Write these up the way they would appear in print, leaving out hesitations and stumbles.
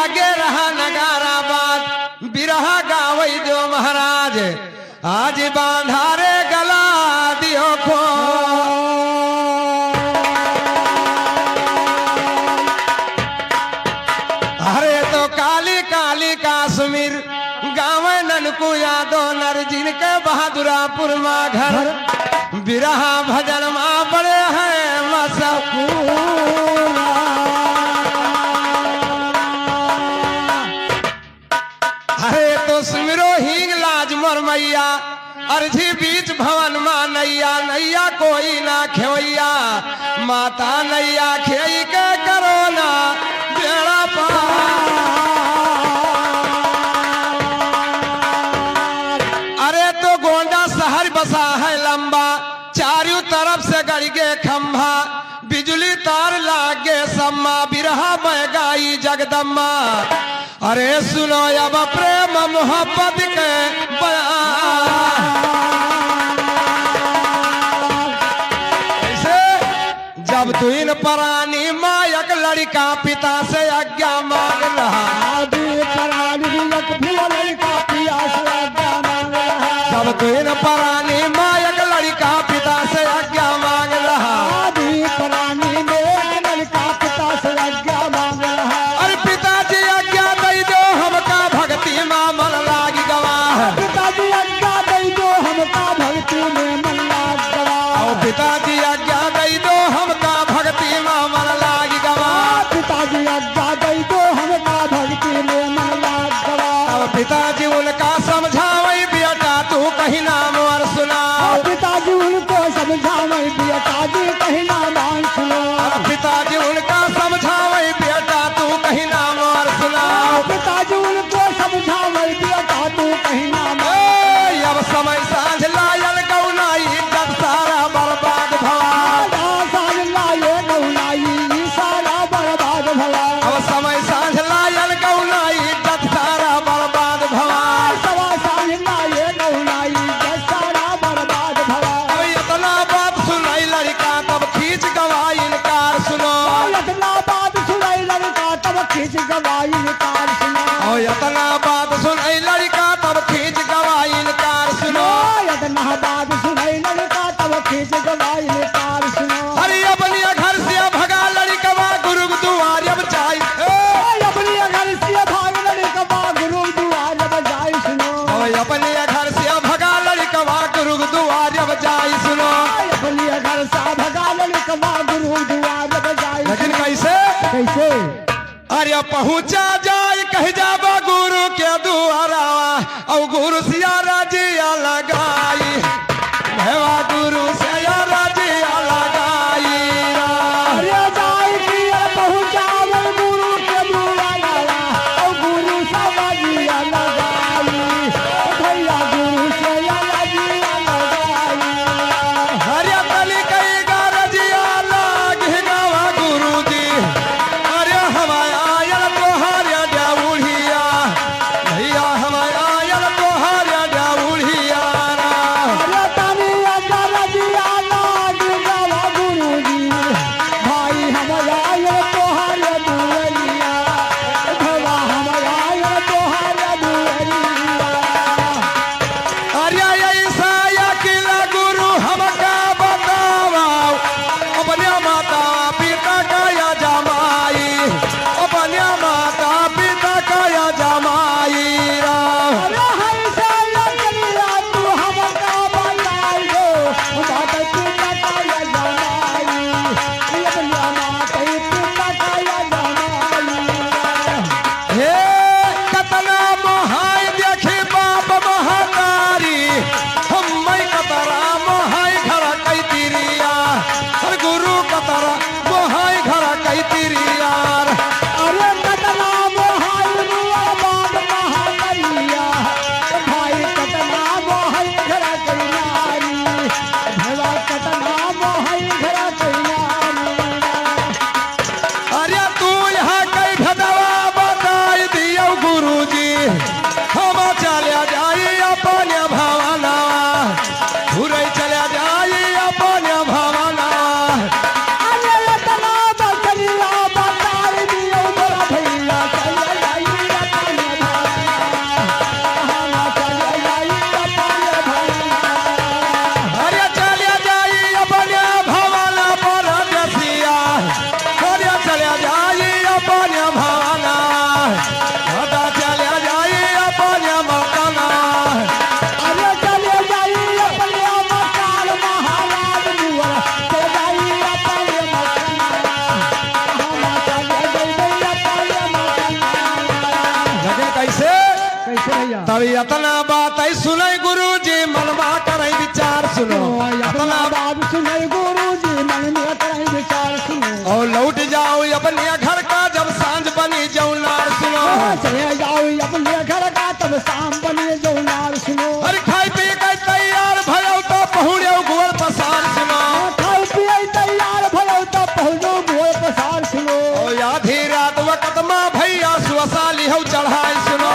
लागे रहा नगारा बात बिरहा गावई दो महाराज आज बांधारे गला दियो खो अरे तो काली काली काश्मीर गाँव ननकू यादव नर जिनके बहादुरापुर मा घर बिरहा भजन मा बड़े हैं मशहूर अरे तो सुमिरो हींग लाज मोर मैया अर्जी बीच भवन मा नैया नैया कोई ना खेवैया माता नैया खेई के करो ना बेड़ा पार अरे तो गोंडा शहर बसा है लंबा चारों तरफ से गड़गे खंभा बिजली तार लागे सम्मा बिरहा बहगाई जगदम्मा अरे सुनो अब प्रेम मोहब्बत के ऐसे जब तुइन परानी मायक लड़का पिता से आज्ञा मांग रहा जब तुइन परानी मायक लड़का पिता से आज्ञा मांग रहा अरे पिताजी आज्ञा दे दो हमका भक्ति मां मन लागी गवाह पिताजी आज्ञा दे दो हमका भक्ति में मन लाग गवाह पिताजी आज्ञा दे दो हमका भक्ति मां मन लागी गवाह पिताजी आज्ञा दे दो हमका भक्ति में मन लाग गवाह पिताजी उनका समझावई बेटा तू कहीं नाम और सुना पिताजी उनको समझावई बेटा तू कहीं नाम सुना पिताजी उनका समझावई बेटा तू कहीं नाम और सुना पिताजी उनको समझावई बेटा तू कहीं नाम अब समय सांझ लायल गौनाई जब सारा बर्बाद भला सांझ लाये गौनाई सारा बर्बाद भला अब समय सांझ लायल गौनाई जब सारा बर्बाद भला सवा सांझ लाये गौनाई जब सारा बर्बाद भला अब इतना बात सुनाई लड़का तब खींच गवाई इनकार सुनो इतना बात सुनाई लड़का तब खींच गवाई इनकार सुनो इतना बात सुनाई लड़का तब खींच गवाई इनकार सुनो इतना बात सुनाई लड़का तब खींच गवाई इनकार सुनो अरे अपने घर से भगा लड़कवा गुरु दुआर अब जाई अपने घर से भाग लड़कवा गुरु दुआर अब जाई सुनो अपने घर से भगा लड़कवा गुरु दुआर अब जाई सुनो अपने घर से भगा लड़कवा गुरु दुआर अब जाई लेकिन कैसे कैसे अरे पहुंचा जाए कह जाबा गुरु के दुआरा और गुरु सिया राजिया लगाई भैया गुरु सिया राजिया लगाई अरे जाए किया पहुंचा गुरु के दुआरा और गुरु सिया राजिया लगाई भैया गुरु सिया राजिया लगाई हरे तली कई गारजिया लागे गावा गुरु जी अरे हमारा भैया हमारा आयल तो हर डाउढ़िया तभी अतना बात है सुने गुरु जी मनवा करे विचार सुनो अपना बात सुने गुरु जी मन में करे विचार सुनो और लौट जाओ अपने घर का जब सांझ बनी जाऊ नार सुनो चले जाओ अपने घर का तब शाम बने जो नार सुनो अरे खाई पी के तैयार भयो तो पहुँचो गोल पसार सुनो खाई पिए तैयार भयो तो पहुँचो गोल पसार सुनो और आधी रात वक्त माँ भैया सुसाली हो चढ़ाई सुनो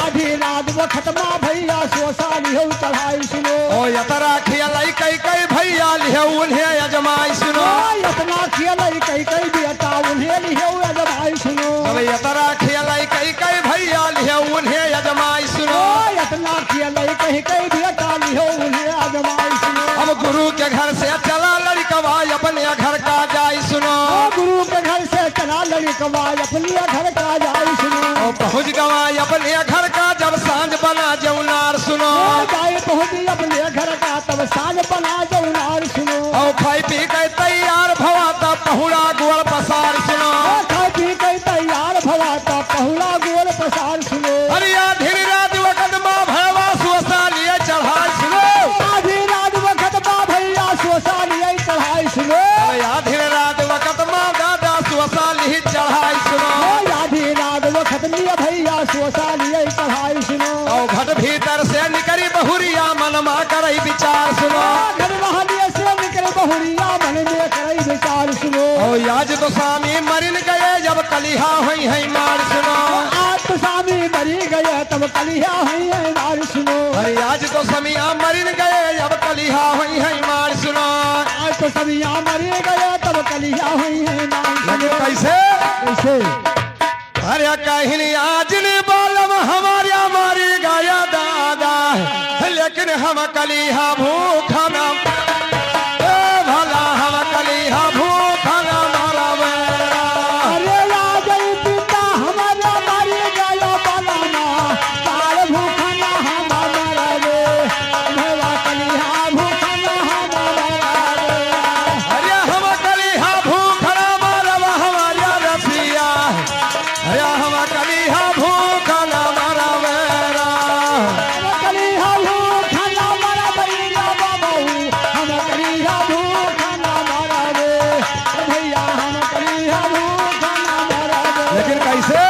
आधी रात वक्त माँ भैया सोसाली हो चढ़ाई सुनो और यतरा खियालाई कई कई भैया लिहो उन्हें अजमाई सुनो इतना खेल कई कई बेटा उन्हें लिहो अजमाई सुनो अब यतरा खियालाई कई कई भैया लिहो उन्हें अजमाई सुनो इतना खेल कई कई बेटा लिहो उन्हें अजमाई सुनो अब गुरु के घर से चला लड़कवा अपने घर का जाई सुनो गुरु के घर से चला लड़कवा अपने घर का जाई सुनो और पहुँच गवा अपने घर का जब सांझ बना जौनार सुनो जाए पहुंची अपने घर का तब साँझ बना जौनार सुनो और खाई पी के तैयार भवा तब पहुड़ा गोल पसार सुनो खाई पी के तैयार भवा तब पहुला गोल पसार सुनो अरे आधी रात वक्त माँ भैया सुसालिए चढ़ाई सुनो आधी रात वक्त बा भैया सोसाली चढ़ाई सुनो आधी रात वक्त माँ दादा सुसाली चढ़ाई सुनो आधी रात वक्त में भैया सोसाली चढ़ाई सुनो और घट भीतर से निकली बहुरिया मनमा करई विचार सुनो घर महानिया से निकल बहुरिया मन में करई विचार सुनो और आज तो स्वामी मरिन गए जब कलिहा हुई है मार सुनो आज तो स्वामी मरी गए तब कलिया हुई है मार सुनो अरे आज तो समिया मरिन गए जब कलिहा हुई है मार सुनो आज तो समिया मरी गए तब कलिया हुई है मार लेकिन कैसे कैसे अरे कहीं आज ने बालम हमारे मारी गया दादा लेकिन हम कलिहा भूखा ना भला हम कलिहा भूखा ना मारा अरे राजई पिता हमारा मारी गया बालाना तार भूखा ना हमारा रे भला कलिया भूखा ना हमारा रे अरे हम कलिहा भूखा ना मारा हमारा रसिया अरे हम कलिहा भूखा ना मारा कलिया भूखा ना हमारा भैया बाबू हम कलिया भूखा ना हमारा रे भैया हम कलिया भूखा ना हमारा रे लेकिन कैसे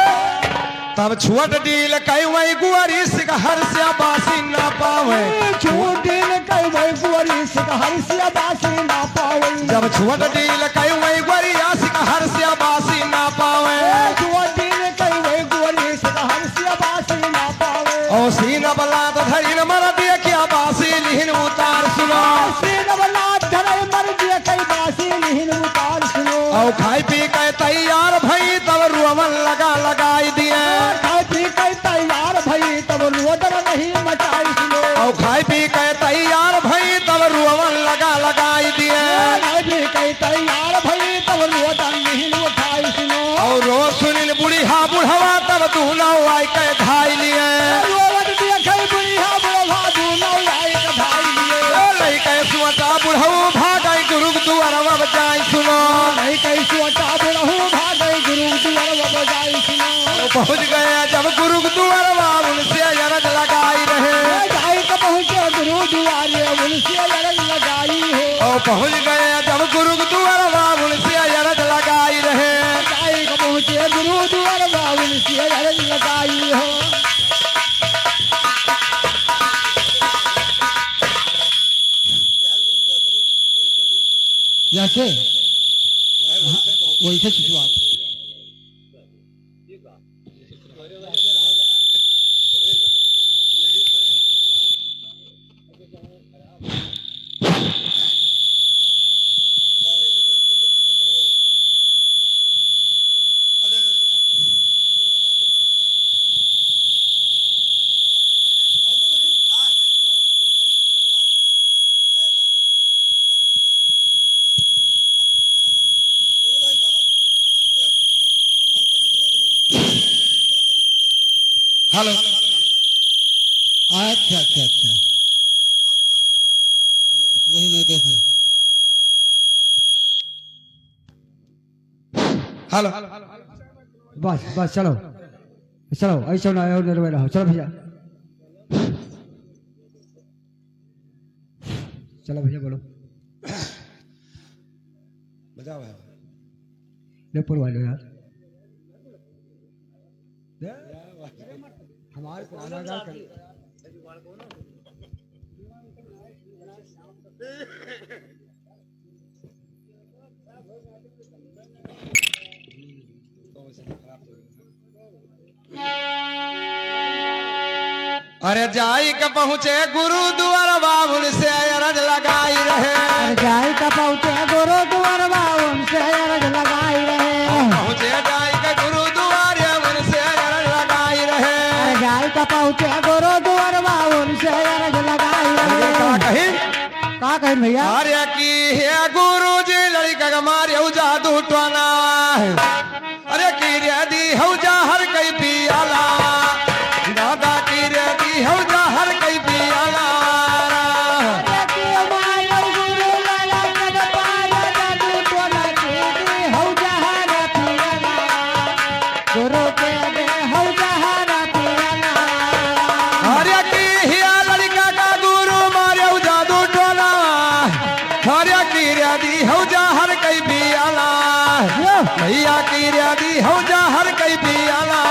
तब छुअट डील कई वही गुआरी सिकहर से बासी ना पावे छूटिन कई वही गुआरी सिकहर से बासी ना पावे जब छुअट डील कई वही गुआरी सिकहर से बासी ना पावे छूटिन कई वही गुआरी सिकहर से बासी ना पावे और सीना बला तो धरीन मर दिए क्या बासी लिहिन उतार सुनो सीन वाला धरे मर दिए कई बासी लिहिन उतार सुनो और खाई पी के तैयार भई तब रुअवन लगाई दिए खाई पी कई तैयार भई तब रोदन नहीं मचाई सुनो और खाई पी के तैयार भई तब रुअवन लगाई दिए खाई पी कई तैयार भई तब रोदन नहीं उठाई सुनो और रोज सुनिल बुढ़िया बुढ़वा तब दूल्हा आई के धाई लिए रोवत दिए कई बुढ़िया बुढ़वा दूनो आई कधाई लिए लई के सुअटा बुढ़ऊ भागई गुरु दुआरवा बजाई सुनो नहीं कई सोटा बुढ़ऊ भागई गुरु दुआर बजाई सुनो पहुंच गए जब गुरु दुआरवा उनसे अरज लगाई रहे जाई तो पहुंचे गुरु दुआरे उनसे लड़क लगाई हो और पहुंच गए जब गुरु दुआरवा उनसे अरज लगाई रहे जाई तो पहुंचे गुरु दुआर उनसे लड़क लगाई हो जैसे वही से शुरुआत हेलो अच्छा अच्छा अच्छा वही मैं देख रहा हेलो बस बस चलो चलो ऐसा ना रहो चलो भैया चलो भैया बोलो बजाओ है लेपुर वाले यार हमारे पुराना गाँव का अरे जाई का पहुँचे गुरु द्वार बाबुल से अरज लगाई रहे जाई का पहुँचे गुरु द्वार बाबुल से अरज लगाई रहे पहुँचे जाई का गुरु द्वार बाबुल से अरज लगाई रहे जाई का पहुँचे गुरु द्वार बाबुल से अरज लगाई रहे का कहीं भैया अरे की है गुरु जी लड़का का मारे जादू टोना अरे की रे दी हौ जा हर कई पियाला दादा की रे दी हौ जा हर कई पियाला अरे की है लड़का का गुरु मारे जादू टोना अरे की रे दी हौ जा हर कई पियाला भैया की रे दी हौ जा हर कई पियाला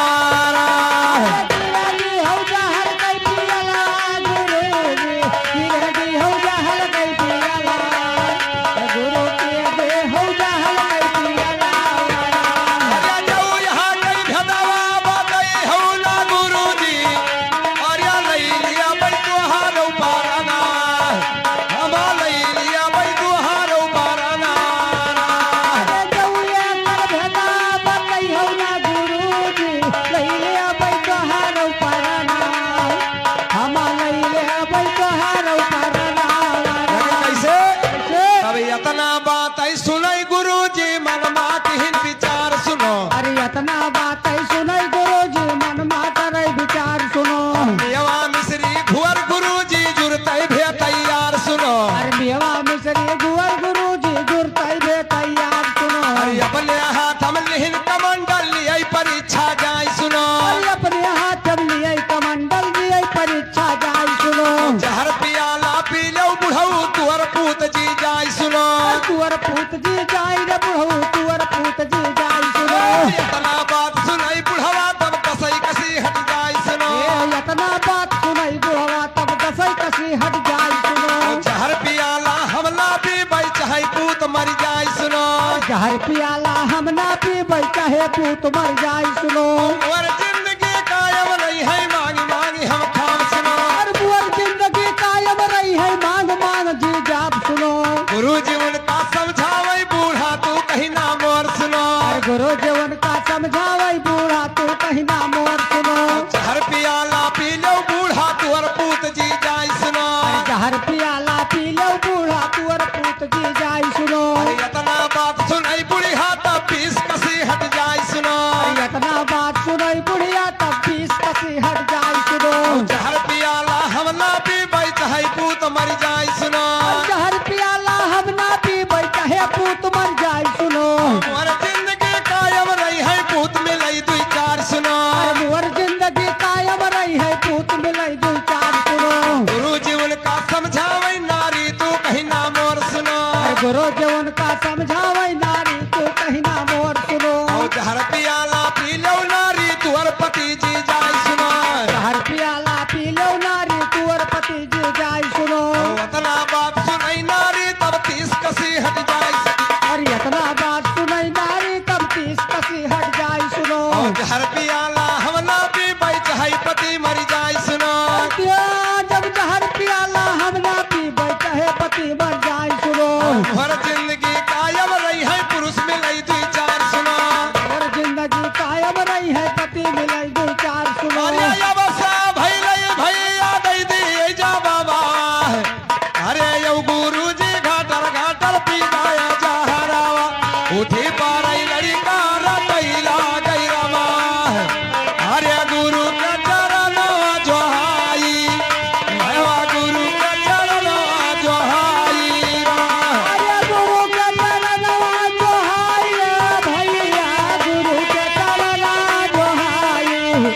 इतना बात है सुनई गुरु जी मन मात हिन विचार सुनो अरे इतना बात है सुनई गुरु जी मन मात रही विचार सुनो मेवा मिश्री भुवर गुरु जी जुरते भे तैयार सुनो अरे मेवा मिश्री भुवर गुरु जी जुरते भे तैयार सुनो अरे अपने हाथ हम लिहिन कमंडल लिए परीक्षा जाय सुनो अरे अपने हाथ हम लिए कमंडल लिए परीक्षा जाय सुनो जहर पियाला पी लो बुढ़ऊ तुअर पूत जी जाय सुनो तुअर पूत जी जाय रे बुढ़ऊ तुअर पूत जी जाय सुनो इतना बात सुनाई बुढ़वा तब कसई कसी हट जाय सुनो इतना बात सुनाई बुढ़वा तब कसई कसी हट जाय सुनो जहर पियाला हमला पी भाई चाहे पूत मर जाय सुनो जहर पियाला हम ना पीबै चाहे पूत मर जाय सुनो और जिंदगी कायम नहीं है मांग मांग हम खाम सुनो और बुअर जिंदगी कायम रही है मांग मांग जी जाप सुनो गुरु जी उनका समझावे बूढ़ा तू कहीं ना मोर सुनो गुरु जी उनका समझावे बूढ़ा तू कहीं ना मोर सुनो जहर पियाला पी लो बूढ़ा तू और पूत जी जाय सुनो जहर पियाला पी लो बूढ़ा तू और पूत जी जाय सुनो इतना बात सुनाई बुढ़िया तब पीस कसी हट जाय सुनो इतना बात सुनाई बुढ़िया तब पीस कसी हट जाय सुनो जहर पियाला हम ना पी भाई चाहे पूत मर जाय सुनो जहर पियाला हम ना पीबै चाहे पूत मर जाय सुनो और जिंदगी कायम रही है पूत मिलई दुई चार सुनो मोर जिंदगी कायम रही है पूत मिलई दू चार सुनो गुरु जी उनका समझावे नारी तू कहीं ना मोर सुनो गुरु जी उनका समझावे नारी तू कहीं ना मोर सुनो जहर पियाला पी लो नारी तू और पति जी जाय सुनो हर पियाला पी लो नारी तू और पति जी जाय सुनो इतना बात सुनाई नारी तब तीस कसी हट जाय और इतना बात सुनाई नारी तब तीस कसी हट जाय सुनो जहर पियाला हम ना पी भाई चाहे पति मर जाय सुनो जब जहर पियाला हम ना पीबै चाहे पति मर जाय सुनो हर जिंदगी कायम रही है पुरुष मिलई दुई चार सुनो और जिंदगी कायम रही है पति मिलई दू चार सुनो अरे अवसा भैया दई दी जा बाबा अरे यौ गुरु जी घाटल घाटल पी गाया जहरावा उठी पारई लड़का रतैला गई रमा अरे गुरु के चरण जोहाई भैया गुरु के चरण जोहाई अरे गुरु के चरण जोहाई भैया गुरु के चरण जोहाई